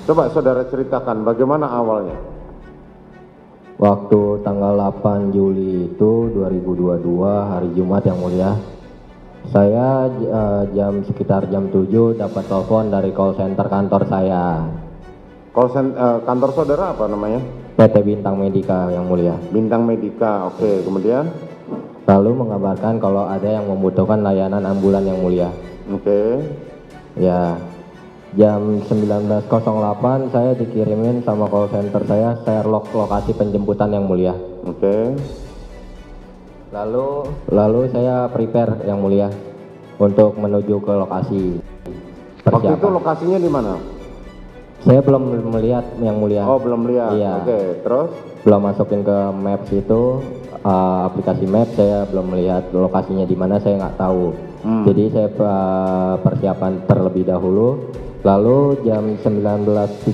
Coba saudara ceritakan bagaimana awalnya. Waktu tanggal 8 Juli itu 2022 hari Jumat yang mulia, saya sekitar jam 7 dapat telepon dari call center kantor saya. Kantor saudara apa namanya? PT Bintang Medika yang mulia. Bintang Medika, oke. Kemudian? Lalu mengabarkan kalau ada yang membutuhkan layanan ambulan yang mulia. Oke. Ya, jam 19.08 saya dikirimin sama call center saya share lokasi penjemputan yang mulia. Oke. Lalu saya prepare yang mulia untuk menuju ke lokasi. Waktu itu lokasinya di mana? Saya belum melihat yang mulia. Oh, belum lihat. Iya. Oke, terus? Belum masukin ke maps itu, aplikasi maps, saya belum melihat lokasinya di mana, saya nggak tahu. Jadi saya persiapan terlebih dahulu. Lalu jam 19.13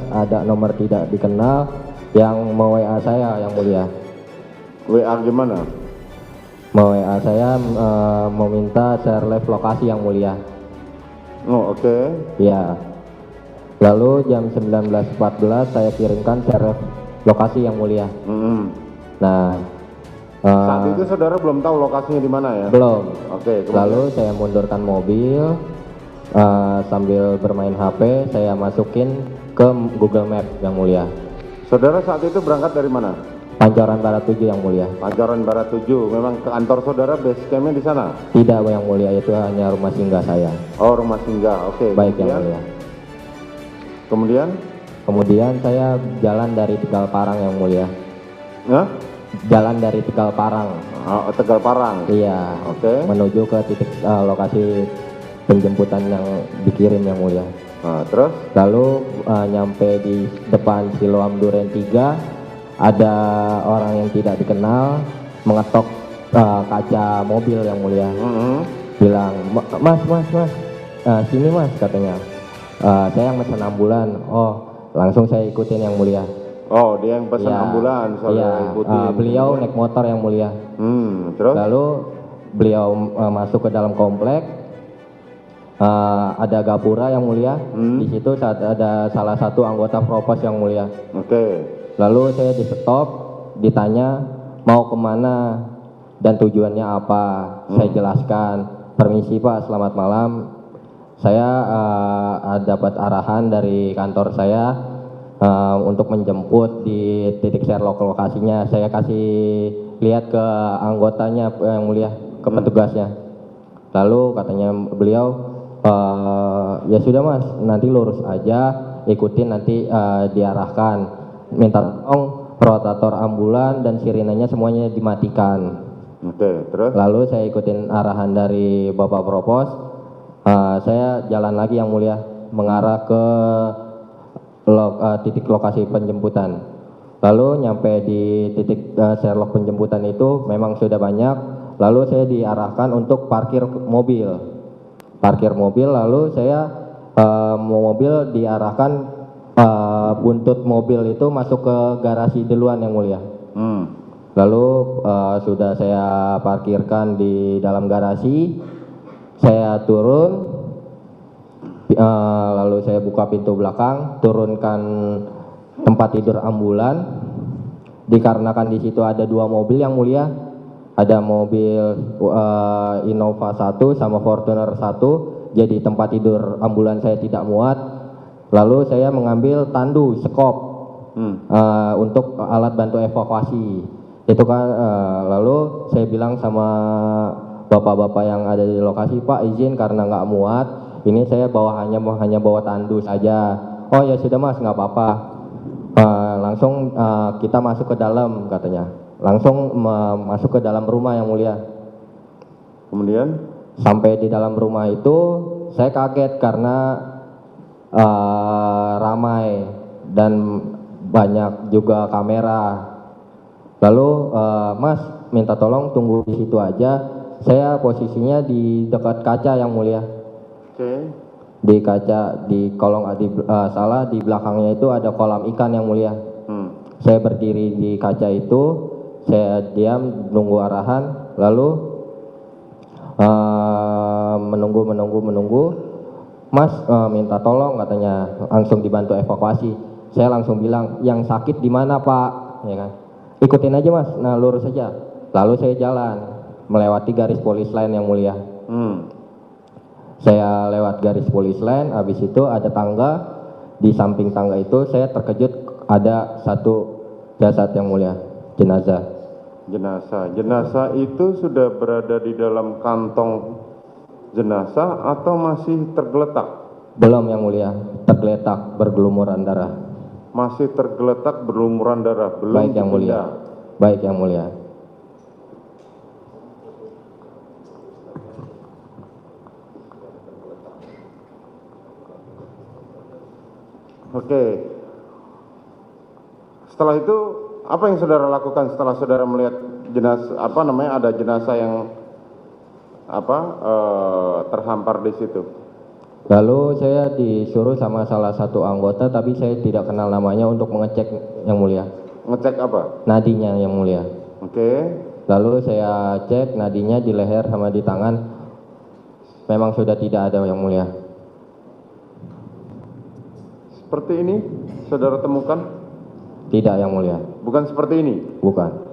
ada nomor tidak dikenal yang mau WA saya yang mulia. WA gimana? Mau WA saya meminta share live lokasi yang mulia. Oh, oke. Ya. Lalu jam 19.14 saya kirimkan share lokasi yang mulia. Nah, saat itu saudara belum tahu lokasinya di mana ya? Belum. Oke. Lalu saya mundurkan mobil sambil bermain HP, saya masukin ke Google Map yang mulia. Saudara saat itu berangkat dari mana? Pancoran Barat 7 yang mulia. Pancoran Barat 7. Memang ke kantor saudara base campnya di sana? Tidak yang mulia, itu hanya rumah singgah saya. Oh, rumah singgah. Oke. Baik yang mulia. Kemudian saya jalan dari Tegal Parang yang mulia. Jalan dari Tegal Parang. Oh, Tegal Parang. Iya. Oke. Menuju ke titik lokasi penjemputan yang dikirim yang mulia. Nah, terus? Lalu nyampe di depan Siloam Duren 3, ada orang yang tidak dikenal mengetok kaca mobil yang mulia. Bilang, mas, sini mas, katanya. Saya yang pesan ambulan. Oh, langsung saya ikutin yang mulia. Oh, dia yang pesan ambulan, Iya, beliau naik motor yang mulia. Terus? Lalu beliau masuk ke dalam komplek. Ada gapura yang mulia. Di situ ada salah satu anggota propos yang mulia. Oke. Lalu saya di stop, ditanya mau kemana dan tujuannya apa. Saya jelaskan, permisi Pak, selamat malam. Saya dapat arahan dari kantor saya untuk menjemput di titik share lokasinya. Saya kasih lihat ke anggotanya yang mulia, ke petugasnya. Lalu katanya beliau, ya sudah mas, nanti lurus aja, ikutin nanti diarahkan. Minta tolong rotator ambulan dan sirenenya semuanya dimatikan. Oke, terus? Lalu saya ikutin arahan dari Bapak Propos. Saya jalan lagi yang mulia mengarah ke titik lokasi penjemputan. Lalu nyampe di titik Sherlock penjemputan itu memang sudah banyak. Lalu saya diarahkan untuk parkir mobil. Lalu saya mobil diarahkan buntut mobil itu masuk ke garasi duluan yang mulia. Lalu sudah saya parkirkan di dalam garasi. Saya turun, lalu saya buka pintu belakang, turunkan tempat tidur ambulan. Dikarenakan di situ ada dua mobil yang mulia, ada mobil Innova 1 sama Fortuner 1, jadi tempat tidur ambulan saya tidak muat. Lalu saya mengambil tandu, sekop untuk alat bantu evakuasi. Itu kan, lalu saya bilang sama bapak-bapak yang ada di lokasi, Pak izin karena nggak muat, ini saya hanya bawa tandu saja. Oh ya sudah mas, nggak apa-apa. Langsung kita masuk ke dalam katanya. Langsung masuk ke dalam rumah yang mulia. Kemudian? Sampai di dalam rumah itu saya kaget karena ramai dan banyak juga kamera. Lalu mas minta tolong tunggu di situ aja. Saya posisinya di dekat kaca yang mulia. Oke. Di kaca, di kolong di belakangnya itu ada kolam ikan yang mulia. Saya berdiri di kaca itu, saya diam nunggu arahan, lalu menunggu. Mas minta tolong katanya, langsung dibantu evakuasi. Saya langsung bilang, yang sakit di mana Pak? Ya kan? Ikutin aja Mas, nah lurus saja. Lalu saya jalan melewati garis polis lain yang mulia. Saya lewat garis polis lain, habis itu ada tangga. Di samping tangga itu saya terkejut ada satu jasad yang mulia, jenazah. Jenazah itu sudah berada di dalam kantong jenazah atau masih tergeletak? Belum yang mulia, tergeletak bergelumuran darah. Masih tergeletak berlumuran darah, belum Baik yang mulia. dipindah. Baik yang mulia. Oke. Setelah itu apa yang saudara lakukan setelah saudara melihat jenazah ada jenazah yang terhampar di situ? Lalu saya disuruh sama salah satu anggota, tapi saya tidak kenal namanya, untuk mengecek yang mulia. Ngecek apa? Nadinya yang mulia. Oke. Lalu saya cek nadinya di leher sama di tangan, memang sudah tidak ada yang mulia. Seperti ini saudara temukan? Tidak yang mulia. Bukan seperti ini? Bukan.